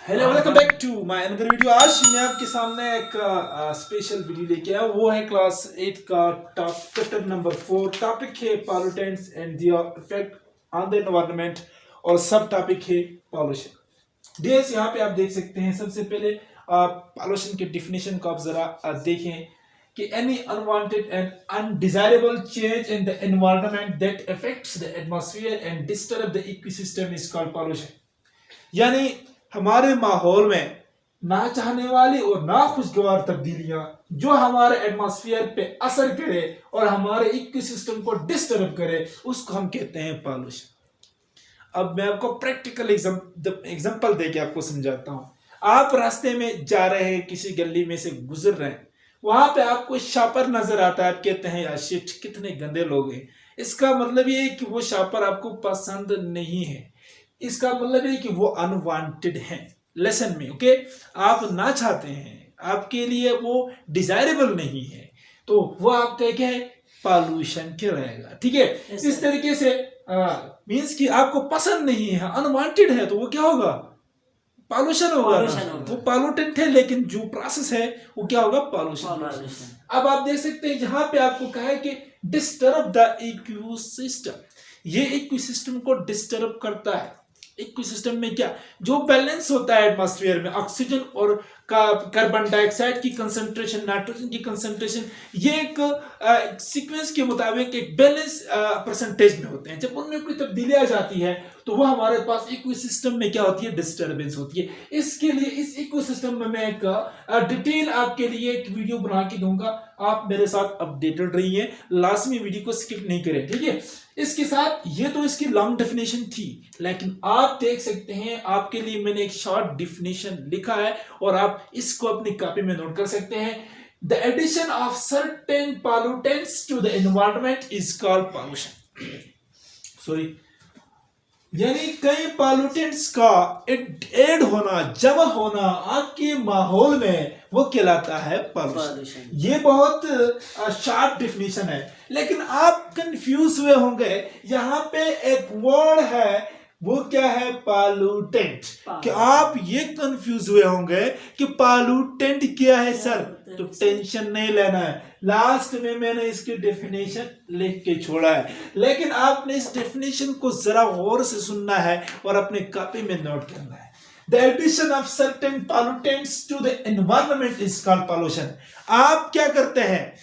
Hello welcome back to my another video. आज मैं आपके सामने एक स्पेशल वीडियो लेके आया, वो है क्लास 8 का चैप्टर नंबर 4। टॉपिक है pollutants and their effect on the environment और सब टॉपिक है पॉल्यूशन। डियर्स, यहाँ पे आप देख सकते हैं, सबसे पहले पॉल्यूशन के डिफिनेशन को आप जरा देखें कि any unwanted and undesirable change in the environment that affects the atmosphere and disturb the ecosystem is called pollution. यानी हमारे माहौल में ना चाहने वाली और ना खुशगवार तब्दीलियां जो हमारे एटमॉस्फेयर पे असर करे और हमारे इकोसिस्टम को डिस्टर्ब करे, उसको हम कहते हैं पॉल्यूशन। अब मैं आपको प्रैक्टिकल एग्जांपल देके आपको समझाता हूं। आप रास्ते में जा रहे हैं, किसी गली में से गुजर रहे हैं, वहां पे आपको शॉपर नजर आता है, आप कहते हैं यार शिट, कितने गंदे लोग हैं। इसका मतलब ये है कि वो शॉपर आपको पसंद नहीं है, इसका मतलब है कि वो अनवांटेड है। लेसन में ओके, आप ना चाहते हैं, आपके लिए वो डिजायरेबल नहीं है, तो वो आपका क्या है, पॉल्यूशन कहलाएगा। ठीक है, इस तरीके से मींस कि आपको पसंद नहीं है, अनवांटेड है, तो वो क्या होगा, पॉल्यूशन होगा ना। वो पॉल्यूटेंट है, लेकिन जो प्रोसेस है वो क्या होगा, पॉल्यूशन। अब आप देख सकते हैं यहाँ पे आपको कहा है कि डिस्टर्ब द इकोसिस्टम। ये इकोसिस्टम को डिस्टर्ब करता है। इकोसिस्टम में क्या, जो बैलेंस होता है एटमॉस्फेयर में, ऑक्सीजन और कार्बन डाइऑक्साइड की कंसंट्रेशन, नाइट्रोजन की कंसंट्रेशन, ये एक सीक्वेंस के मुताबिक एक बैलेंस परसेंटेज में होते हैं। जब उनमें कोई तब्दीली आ जाती है तो वो हमारे पास इकोसिस्टम में क्या होती है, डिस्टर्बेंस होती है। इसके लिए इस इकोसिस्टम में मैं एक डिटेल आपके लिए एक वीडियो बना के दूंगा। आप मेरे साथ अपडेटेड रहिए, लास्ट में वीडियो को स्किप नहीं करें। ठीक है, इसके साथ ये तो इसकी लॉन्ग डेफिनेशन थी, लेकिन आप देख सकते हैं आपके लिए मैंने एक शॉर्ट डेफिनेशन लिखा है और आप इसको अपनी कॉपी में नोट कर सकते हैं। The addition of certain pollutants to the environment is called pollution. Sorry, यानी कई पॉल्यूटेंट्स का ऐड होना, जमा होना आपके माहौल में, वो कहलाता है पॉल्यूशन। ये बहुत शार्प डेफिनेशन है, लेकिन आप कंफ्यूज हुए होंगे। यहाँ पे एक वर्ड है, वो क्या है, पॉल्यूटेंट। कि आप ये कंफ्यूज हुए होंगे कि पॉल्यूटेंट क्या है सर, तो टेंशन नहीं लेना है, लास्ट में मैंने इसकी डेफिनेशन लिख के छोड़ा है, लेकिन आपने इस डेफिनेशन को जरा गौर से सुनना है और अपने कॉपी में नोट करना है। The addition of certain pollutants to the environment is called pollution। आप क्या करते हैं,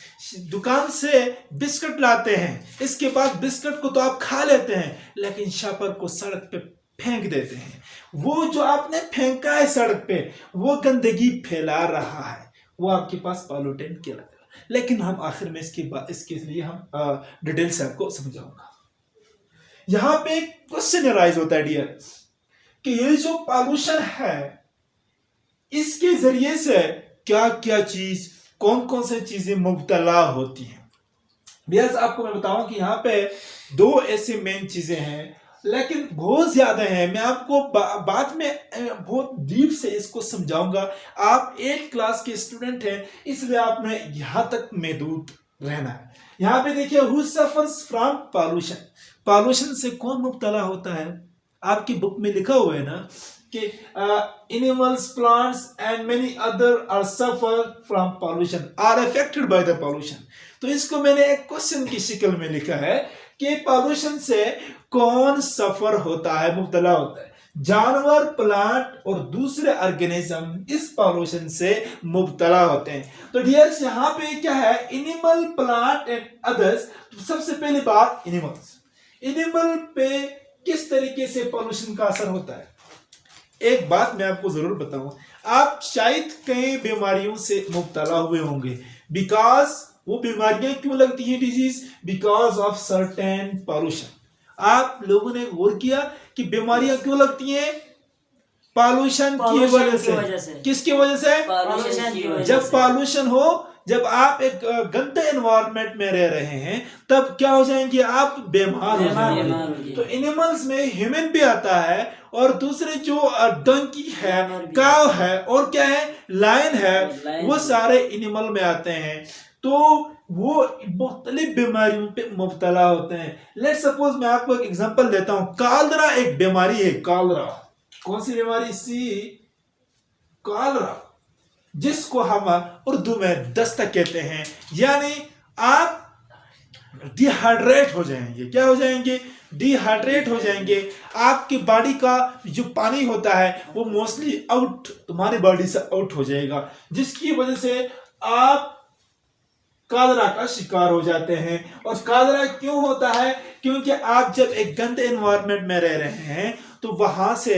दुकान से बिस्किट लाते हैं, इसके बाद बिस्किट को तो आप खा लेते हैं, लेकिन शॉपर को सड़क पे फेंक देते हैं। वो जो आपने फेंका है सड़क पे, वो गंदगी फैला रहा है, वो आपके पास पॉल्यूटेंट कहलाएगा। लेकिन हम आखिर में इसके लिए हम डिटेल से आपको समझाऊंगा। यहाँ पे एक क्वेश्चन अराइज होता है डियर, कि ये जो पॉल्यूशन है, इसके जरिए से क्या क्या चीज, कौन कौन से चीजें मुब्तला होती हैं। बेहद आपको मैं बताऊं कि यहाँ पे दो ऐसे मेन चीजें हैं, लेकिन बहुत ज्यादा हैं। मैं आपको बाद में बहुत डीप से इसको समझाऊंगा। आप 8 क्लास के स्टूडेंट हैं, इसलिए आपने यहां तक महदूद रहना है। यहाँ पे देखिए, who suffers from pollution. Pollution से कौन मुब्तला होता है, आपकी बुक में लिखा हुआ है ना कि animals, plants and many other are suffer from pollution, are affected by the pollution. तो इसको मैंने एक क्वेश्चन की शक्ल में लिखा है कि पॉल्यूशन से कौन सफर होता है, मुब्तला होता है। जानवर, प्लांट और दूसरे ऑर्गेनिज्म इस पॉल्यूशन से मुब्तला होते हैं। तो डियर्स, यहाँ पे क्या है, एनिमल, प्लांट एंड अदर्स। सबसे पहली बात, एनिमल्स। एनिमल पे किस तरीके से पॉल्यूशन का असर होता है, एक बात मैं आपको जरूर बताऊं। आप शायद कई बीमारियों से मुब्तला हुए होंगे। बिकॉज वो बीमारियां क्यों लगती हैं, disease, because of certain pollution. आप लोगों ने गौर किया कि बीमारियां क्यों लगती हैं, पॉल्यूशन की वजह से। किसकी वजह से, जब पॉल्यूशन हो, जब आप एक गंदे एनवायरनमेंट में रह रहे हैं, तब क्या हो जाएंगे, आप बीमार हो जाएंगे। तो एनिमल्स में ह्यूमन भी आता है, और दूसरे जो डंकी है, काव है, और क्या है, लायन है, वो सारे एनिमल में आते हैं। तो वो मुख्तलिफ बीमारियों पे मुब्तला होते हैं। लेट्स सपोज मैं आपको एक एग्जांपल देता हूं, कालरा एक बीमारी है। कालरा कौन सी बीमारी, कॉलरा, जिसको हम उर्दू में दस्तक कहते हैं, यानी आप डिहाइड्रेट हो जाएंगे। क्या हो जाएंगे? डिहाइड्रेट हो जाएंगे। आपकी बॉडी का जो पानी होता है वो मोस्टली आउट, तुम्हारी बॉडी से आउट हो जाएगा, जिसकी वजह से आप कॉलरा का शिकार हो जाते हैं। और कॉलरा क्यों होता है? क्योंकि आप जब एक गंदे एनवायरनमेंट में रह रहे हैं तो वहां से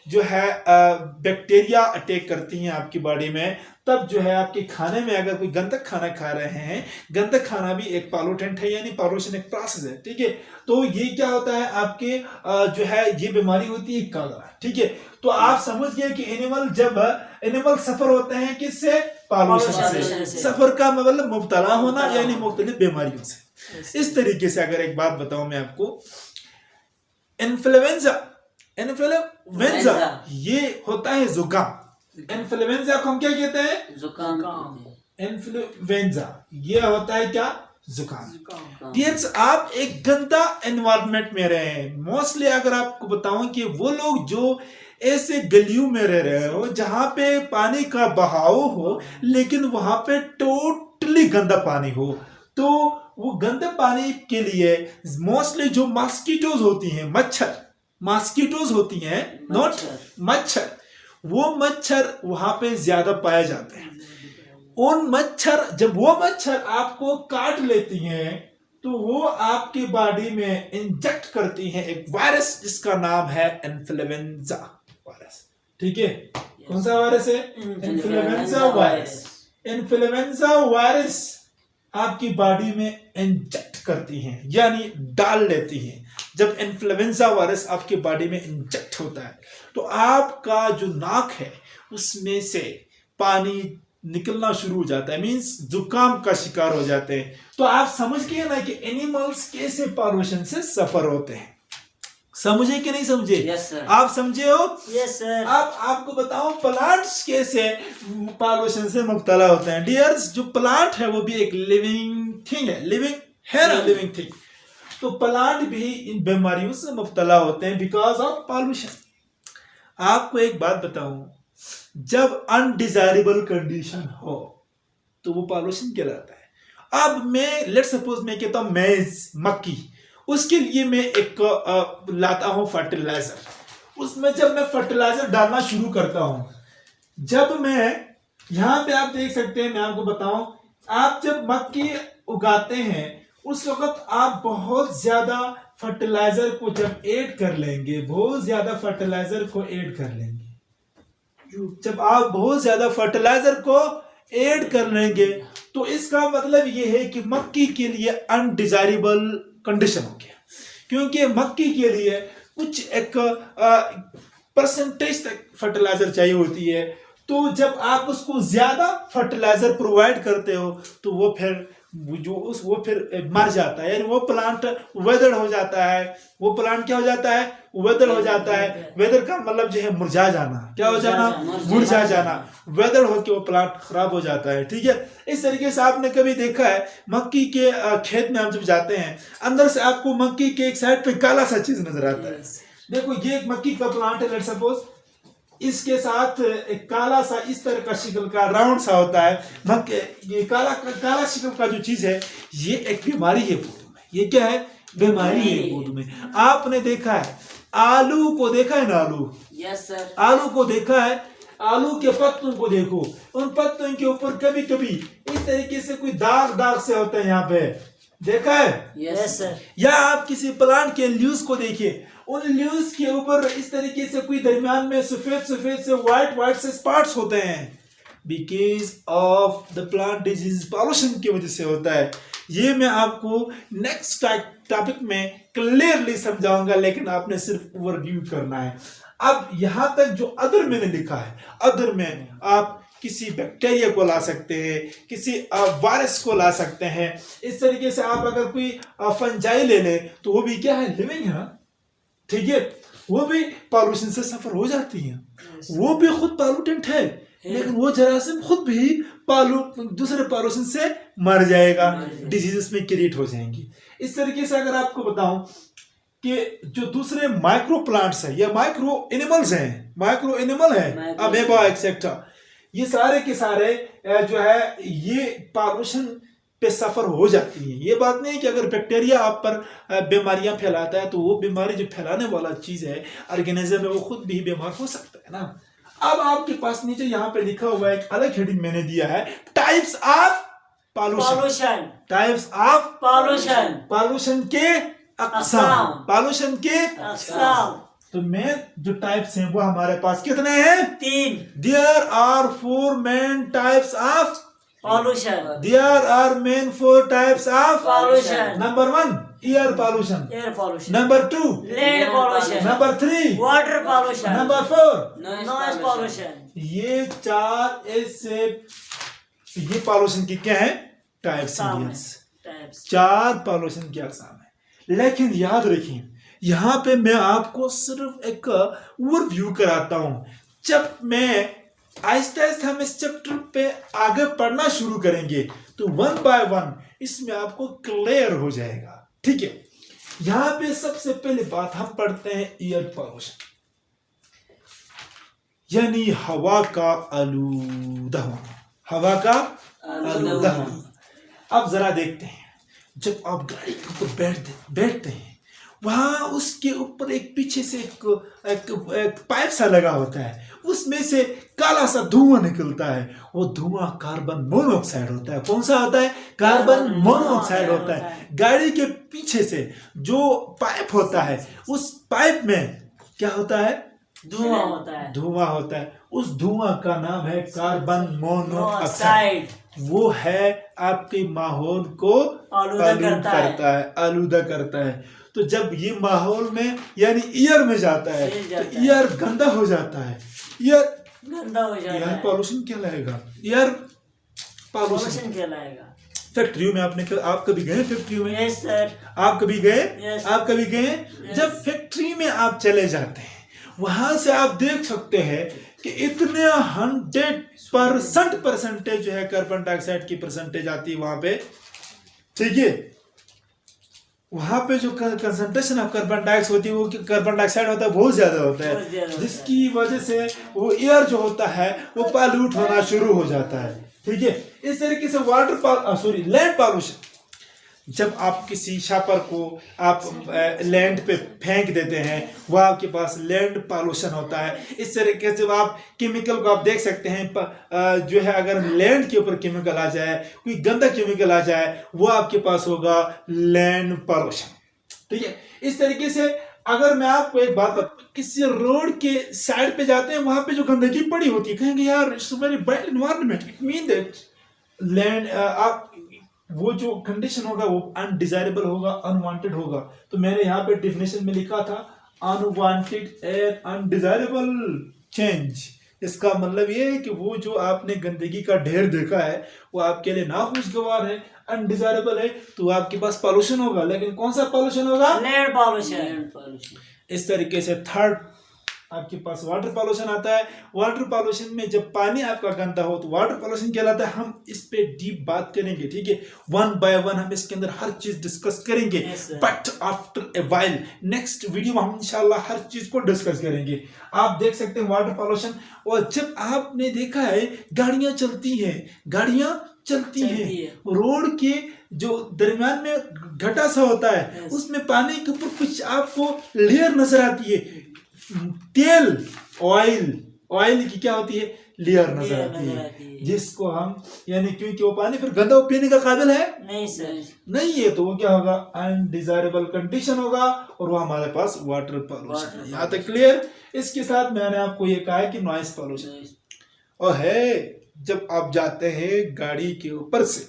जो है बैक्टीरिया अटैक करती हैं आपकी बॉडी में। तब जो है आपके खाने में अगर कोई गंदा खाना खा रहे हैं, गंदा खाना भी एक पॉल्यूटेंट है, यानी पॉल्यूशन एक प्रोसेस है, ठीक है। तो ये क्या होता है आपके जो है ये बीमारी होती है कॉलरा, ठीक है। तो आप समझ गए कि एनिमल सफर होते हैं किससे? पॉल्यूशन से। सफर का मतलब मुब्तला होना, यानी मुख्तलिफ बीमारियों से। इस तरीके से अगर एक बात बताऊं मैं आपको, इन्फ्लुएंजा ये होता है जुकाम। इन्फ्लुएंजा को हम क्या कहते हैं? जुकाम। इन्फ्लुएंजा ये होता है क्या? जुकाम। डियर्स, आप एक गंदा एनवायरनमेंट में रहे हैं। मोस्टली अगर आपको बताऊं कि वो लोग जो ऐसे गलियों में रह रहे हो जहां पे पानी का बहाव हो, लेकिन वहां पे टोटली गंदा पानी हो, तो वो गंदे पानी के लिए मोस्टली जो मॉस्किटोज होती हैं, मॉस्किटोज होती हैं, नॉट मच्छर, वो मच्छर वहां पे ज्यादा पाए जाते हैं। जब वो मच्छर आपको काट लेती हैं तो वो आपकी बॉडी में इंजेक्ट करती हैं एक वायरस जिसका नाम है इन्फ्लुएंजा वायरस, ठीक है। कौन सा वायरस है? Influenza virus. इन्फ्लुएंजा वायरस आपकी बॉडी में इंजेक्ट करती हैं, यानी डाल लेती हैं। जब इन्फ्लुएंजा वायरस आपकी बॉडी में इंजेक्ट होता है तो आपका जो नाक है उसमें से पानी निकलना शुरू हो जाता है, मींस जुकाम का शिकार हो जाते हैं। तो आप समझ गए ना कि एनिमल्स कैसे पॉल्यूशन से सफर होते हैं। समझे कि नहीं समझे? yes, sir. आप समझे हो? yes, sir. अब आपको बताओ प्लांट्स कैसे पॉल्यूशन से मुब्तला होते हैं। डियर्स, जो प्लांट है वो भी एक लिविंग थिंग है, लिविंग थिंग। तो प्लांट भी इन बीमारियों से मुब्तला होते हैं बिकॉज ऑफ पॉल्यूशन। आपको एक बात बताऊं, जब अनडिजायरेबल कंडीशन हो तो वो पॉल्यूशन कहलाता है। अब मैं लेट सपोज मैं कहता हूं मेज, मक्की, उसके लिए मैं एक लाता हूं फर्टिलाइजर। उसमें जब मैं फर्टिलाइजर डालना शुरू करता हूं, जब मैं यहां पे आप देख सकते हैं, मैं आपको बताऊं, आप जब मक्की उगाते हैं उस वक्त आप बहुत ज्यादा फर्टिलाइजर को जब ऐड कर लेंगे, बहुत ज्यादा फर्टिलाइजर को ऐड कर लेंगे। जब आप बहुत ज्यादा फर्टिलाइजर को ऐड कर लेंगे तो इसका मतलब यह है कि मक्की के लिए अनडिजायरेबल कंडीशन हो गया, क्योंकि मक्की के लिए कुछ एक परसेंटेज तक फर्टिलाइजर चाहिए होती है। तो जब आप उसको ज्यादा फर्टिलाइजर प्रोवाइड करते हो तो वो फिर मर जाता है, यानी वो प्लांट वेदर हो जाता है। वो प्लांट क्या हो जाता है? वेदर हो जाता है। वेदर का मतलब जो है मुरझा जाना। क्या हो जाना? मुरझा जाना। वेदर हो के वो प्लांट खराब हो जाता है, ठीक है। इस तरीके से आपने कभी देखा है है के खेत में आप जब जाते हैं, अंदर से आपको मक्की के एक साइड पे काला सा चीज नजर आता है। देखो, ये एक मक्की का प्लांट है, लेट्स सपोज, इसके साथ एक काला सा इस तरह का शिकल का राउंड सा होता है। ये काला शिकल का जो चीज है, ये एक बीमारी है पौधों में। ये क्या है? बीमारी है पौधों में। आपने देखा है आलू को, देखा है ना आलू? Yes sir. आलू को देखा है? आलू के पत्तों को देखो, उन पत्तों के ऊपर कभी कभी इस तरीके से कोई दाग से होते हैं, यहाँ पे देखा है? Yes sir. या आप किसी प्लांट के लीव्स को देखिए, उन लीव्स के ऊपर इस तरीके से कोई दरमियान में सफेद से व्हाइट से स्पॉट्स होते हैं, because of the plant disease, pollution की वजह से होता है। ये मैं आपको नेक्स्ट टॉपिक में क्लियरली समझाऊंगा, लेकिन आपने सिर्फ ओवरव्यू करना है। अब यहां तक जो अदर मैंने लिखा है, अदर में आप किसी बैक्टीरिया को ला सकते हैं, किसी वायरस को ला सकते हैं। इस तरीके से आप अगर कोई फंजाई ले लें तो वो भी क्या है? लिविंग है, ठीक है। वो भी पॉल्यूशन से सफर हो जाती है, वो भी खुद पॉल्यूटेंट है, लेकिन वो जरासीम खुद भी दूसरे पॉल्यूशन से मर जाएगा, डिजीजेस में क्रिएट हो जाएंगी। इस तरीके से अगर आपको बताऊं कि जो दूसरे माइक्रो प्लांट्स है या माइक्रो एनिमल है, अमेबा एक्सेट्रा, ये सारे के सारे जो है ये पॉल्यूशन पे सफर हो जाती है। ये बात नहीं है कि अगर बैक्टीरिया आप पर बीमारियां फैलाता है तो वो बीमारी जो फैलाने वाला चीज है ऑर्गेनिज्म है वो खुद भी बीमार हो सकता है ना। अब आपके पास नीचे यहाँ पे लिखा हुआ है, एक अलग हेडिंग मैंने दिया है, types of pollution. Types of pollution, pollution के अक़साम, पॉल्यूशन के अक़साम। तो मेन जो टाइप्स हैं वो हमारे पास कितने हैं? 3। There are 4 main types of pollution. There are main 4 types of Pollution. Number 1, air pollution. Air pollution. Number 2, Land pollution. Number 3, water pollution. Number 4, noise pollution. ये 4 ऐसे ये पॉल्यूशन की क्या है? Types Indians. 4 पॉल्यूशन की अक़साम है। लेकिन याद रखिए यहाँ पे मैं आपको सिर्फ एक ओवरव्यू कराता हूँ। जब मैं आहिस्ता आहिस्ता हम इस चैप्टर पे आगे पढ़ना शुरू करेंगे तो 1 बाय 1 इसमें आपको क्लियर हो जाएगा। ठीक है, यहाँ पे सबसे पहले बात हम पढ़ते हैं एयर पॉल्यूशन, यानी हवा का आलूदा होना, हवा का आलूदा होना। अब जरा देखते हैं, जब आप गाड़ी के ऊपर बैठते हैं वहां उसके ऊपर एक पीछे से एक पाइप सा लगा होता है, उसमें से काला सा धुआं निकलता है। वो धुआं कार्बन मोनोऑक्साइड होता है। कौन सा होता है? कार्बन मोनोऑक्साइड होता है। गाड़ी के पीछे से जो पाइप होता है उस पाइप में क्या होता है? धुआं होता है। धुआं होता है। उस धुआं का नाम है कार्बन मोनोऑक्साइड। वो है आपके माहौल को आलूदा करता है। तो जब ये माहौल में यानी एयर में जाता है तो एयर गंदा हो जाता है। एयर पॉल्यूशन कहलाएगा। एयर पॉल्यूशन कहलाएगा। फैक्ट्रियों में आप कभी गए? फैक्ट्रियों में? Yes sir. आप कभी गए? यस। आप कभी गए? जब फैक्ट्री में आप चले जाते हैं वहां से आप देख सकते हैं कि इतने 100% परसेंटेज जो है कार्बन डाइऑक्साइड की परसेंटेज आती है वहां पे। ठीक है, वहां पे जो कंसंट्रेशन ऑफ कार्बन डाइऑक्साइड होती है वो कार्बन डाइऑक्साइड होता है बहुत ज्यादा होता है, जिसकी वजह से वो एयर जो होता है वो पॉल्यूट होना शुरू हो जाता है। ठीक है, इस तरीके से लैंड पॉल्यूशन, जब आप किसी शापर को आप लैंड पे फेंक देते हैं वो आपके पास लैंड पॉल्यूशन होता है। इस तरीके से आप केमिकल को आप देख सकते हैं जो है, अगर लैंड के ऊपर केमिकल आ जाए, कोई गंदा केमिकल आ जाए, वो आपके पास होगा लैंड पॉल्यूशन। ठीक है, इस तरीके से अगर मैं आपको एक बात बताऊं, किसी रोड के साइड पे जाते हैं वहां पे जो गंदगी पड़ी होती है, कहेंगे यार it's very bad environment, it mean that land आप वो जो कंडीशन होगा वो अनडिजायरेबल होगा, अनवांटेड होगा। तो मैंने यहाँ पे डेफिनेशन में लिखा था अनवांटेड एंड अनडिजायरेबल चेंज। इसका मतलब ये है कि वो जो आपने गंदगी का ढेर देखा है वो आपके लिए नाखुशगवार है, अनडिजायरेबल है, तो आपके पास पॉल्यूशन होगा। लेकिन कौन सा पॉल्यूशन होगा? Land pollution. इस तरीके से थर्ड आपके पास वाटर पॉल्यूशन आता है। वाटर पॉल्यूशन में जब पानी आपका गंदा हो तो वाटर पॉल्यूशन कहलाता है। हम इस पे डीप बात करेंगे। ठीक है, 1 बाय 1 हम इसके अंदर हर चीज डिस्कस करेंगे। But after a while next video में हम इंशाल्लाह हर चीज को डिस्कस करेंगे। आप देख सकते हैं वाटर पॉल्यूशन। और जब आपने देखा है गाड़ियां चलती हैं, रोड के जो दरमियान में घटा सा होता है उसमें पानी के ऊपर कुछ आपको लेयर नजर आती है, तेल ऑयल की क्या होती है? लेयर नजर आती है, जिसको हम यानी क्योंकि वो पानी फिर गंदा पीने का काबिल है नहीं सर, नहीं है, तो वो क्या होगा? अनडिजायरेबल कंडीशन होगा और वो हमारे पास वाटर पॉल्यूशन है। यहाँ तक क्लियर? इसके साथ मैंने आपको ये कहा है कि नॉइस पॉल्यूशन और है। जब आप जाते हैं गाड़ी के ऊपर से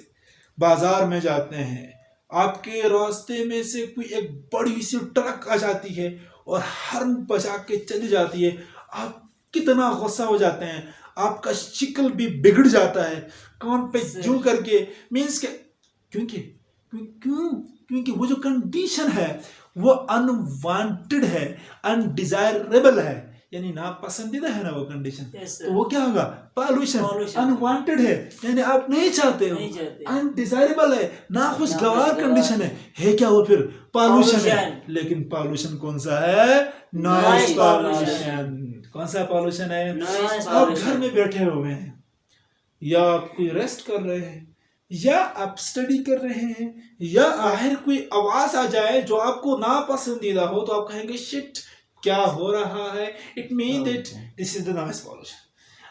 बाजार में जाते हैं, आपके रास्ते में से कोई एक बड़ी सी ट्रक आ जाती है और हॉर्न बजा के चली जाती है, आप कितना गुस्सा हो जाते हैं, आपका शिकल भी बिगड़ जाता है, कान पे जू करके मीन्स के क्योंकि वो जो कंडीशन है वो अनवांटेड है, अनडिजायरेबल है, यानी ना पसंदीदा है ना वो कंडीशन। तो वो क्या होगा? पॉल्यूशन। अनवांटेड है यानी आप नहीं चाहते हो, अनडिजायरेबल है, नाखुशगवार कंडीशन है क्या वो? फिर पॉल्यूशन है। लेकिन पॉल्यूशन कौन सा है? Noise pollution. कौन सा पॉल्यूशन है? आप घर में बैठे हुए हैं, या आप कोई रेस्ट कर रहे हैं, या आप स्टडी कर रहे हैं, या आखिर कोई आवाज आ जाए जो आपको ना पसंदीदा हो, तो आप कहेंगे शिट क्या हो रहा है, it mean that this is the noise pollution.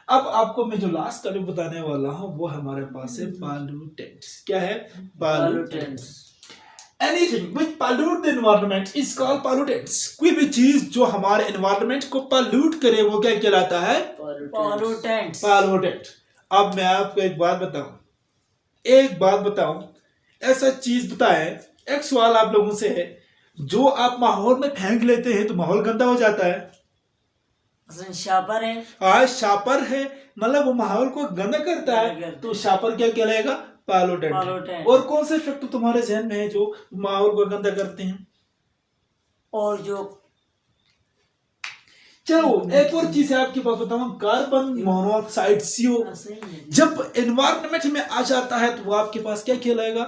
अब आपको मैं जो लास्ट टॉपिक बताने वाला हूं वो हमारे पास है पॉल्यूटेंट्स। क्या है? Pollutants. Anything which pollute the environment is called pollutants। कोई भी चीज जो हमारे एनवायरनमेंट को पॉल्यूट करे वो क्या कहलाता है? पॉल्यूटेंट्स। पॉल्यूटेंट। अब मैं आपको एक बात बताऊं, ऐसा चीज बताएं, एक सवाल आप लोगों से है, जो आप माहौल में फेंक लेते हैं तो माहौल गंदा हो जाता है। शापर है। आज शापर है, मतलब वो माहौल को गंदा करता है, तो शापर क्या कहलाएगा? पॉल्यूटेंट। और कौन से फैक्टर तुम्हारे जहन में है जो माहौल को गंदा करते हैं? और जो चलो एक और चीज है आपके पास बताऊं, कार्बन मोनोऑक्साइड CO जब एनवायरनमेंट में आ जाता है तो वो आपके पास क्या कहलाएगा?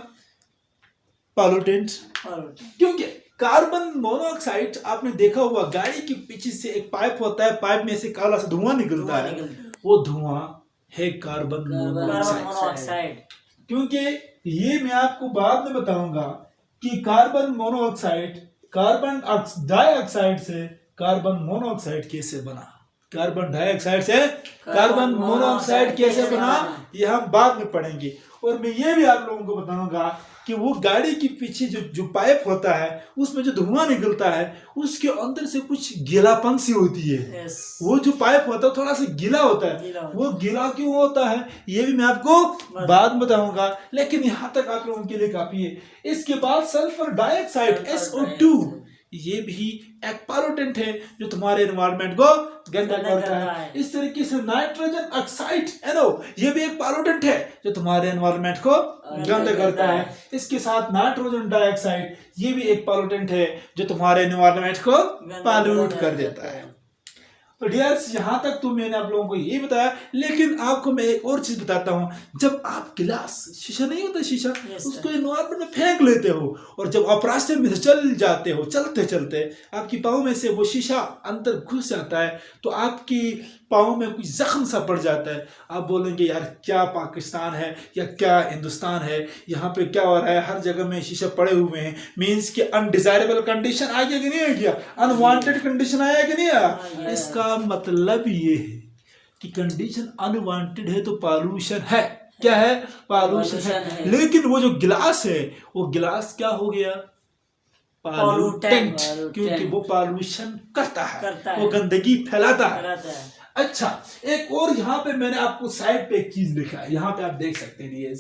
पॉल्यूटेंट। क्योंकि कार्बन मोनोऑक्साइड आपने देखा हुआ, गाड़ी के पीछे से एक पाइप होता है, पाइप में से काला सा धुआं निकलता है, वो धुआं है कार्बन मोनोऑक्साइड। क्योंकि ये मैं आपको बाद में बताऊंगा कि कार्बन मोनोऑक्साइड कार्बन डाइऑक्साइड से कार्बन मोनोऑक्साइड कैसे बना, कार्बन डाइऑक्साइड से कार्बन मोनोऑक्साइड कैसे बना, ये हम बाद में पढ़ेंगे। और मैं ये भी आप लोगों को बताऊंगा कि वो गाड़ी के पीछे जो पाइप होता है उसमें जो धुआं निकलता है उसके अंदर से कुछ गीलापन सी होती है। वो जो पाइप होता है थोड़ा सा गीला होता है, वो गीला क्यों होता है ये भी मैं आपको बाद में बताऊंगा, लेकिन यहाँ तक आप लोगों के लिए काफी है। इसके बाद सल्फर डाइऑक्साइड SO2, ये भी एक पॉल्यूटेंट है जो तुम्हारे एनवायरनमेंट को गंदा करता है। इस तरीके से नाइट्रोजन ऑक्साइड NO, ये भी एक पॉल्यूटेंट है जो तुम्हारे एनवायरनमेंट को गंदा करता है। इसके साथ नाइट्रोजन डाइऑक्साइड, ये भी एक पॉल्यूटेंट है जो तुम्हारे एनवायरनमेंट को पॉल्यूट कर देता है। तो डियर्स, यहाँ तक तो मैंने आप लोगों को ये बताया, लेकिन आपको मैं एक और चीज बताता हूँ। जब आप गिलास, शीशा नहीं होता शीशा, उसको एनवायरनमेंट में फेंक लेते हो, और जब आप रास्ते में चल जाते हो, चलते चलते आपकी पाँव में से वो शीशा अंदर घुस जाता है, तो आपकी पाँव में कुछ जख्म सा पड़ जाता है। आप बोलेंगे यार क्या पाकिस्तान है या क्या हिंदुस्तान है, यहाँ पे क्या हो रहा है, हर जगह में शीशे पड़े हुए हैं। मीन्स कि अनडिजायरेबल कंडीशन आ गया कि नहीं आ गया, अनवांटेड कंडीशन आया कि नहीं आया। इसका मतलब ये है कि कंडीशन अनवांटेड है तो पॉल्यूशन है। क्या है? पॉल्यूशन है। लेकिन वो जो गिलास है, वो गिलास क्या हो गया? पॉल्यूटेंट, क्योंकि वो पॉल्यूशन करता है, वो गंदगी फैलाता है। अच्छा, एक और यहाँ पे मैंने आपको साइड पे एक चीज लिखा है, यहाँ पे आप देख सकते हैं।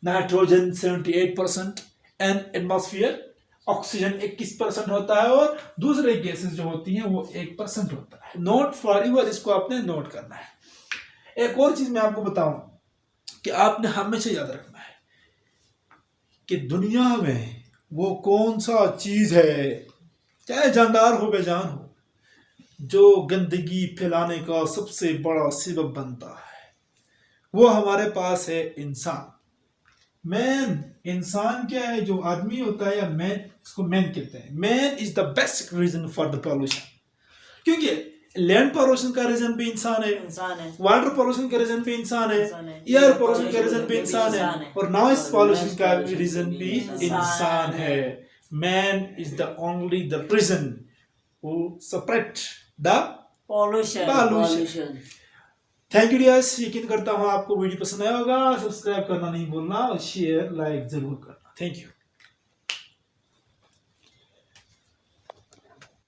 नाइट्रोजन 78% एन एटमॉस्फेयर, ऑक्सीजन 21% होता है, और दूसरे गैसेस जो होती हैं वो 1% होता है। नोट फॉर यूर, इसको आपने नोट करना है। एक और चीज मैं आपको बताऊं कि आपने हमेशा याद रखना है कि दुनिया में वो कौन सा चीज है, चाहे जानदार हो बेजान हो, जो गंदगी फैलाने का सबसे बड़ा सबब बनता है। वो हमारे पास है इंसान। मैन, इंसान क्या है? जो आदमी होता है, या मैन, इसको मैन कहते हैं। Man is the best reason for the pollution, क्योंकि लैंड पॉल्यूशन का रीजन भी इंसान है, वाटर पॉल्यूशन का रीजन भी इंसान है, एयर पॉल्यूशन का रीजन भी इंसान है, और नॉइस पॉल्यूशन का रीजन भी इंसान है। Man is the only the reason who separate the pollution। Thank you dears, यकीन करता हूँ आपको वीडियो पसंद आया होगा। सब्सक्राइब करना नहीं भूलना और शेयर लाइक जरूर करना। Thank you.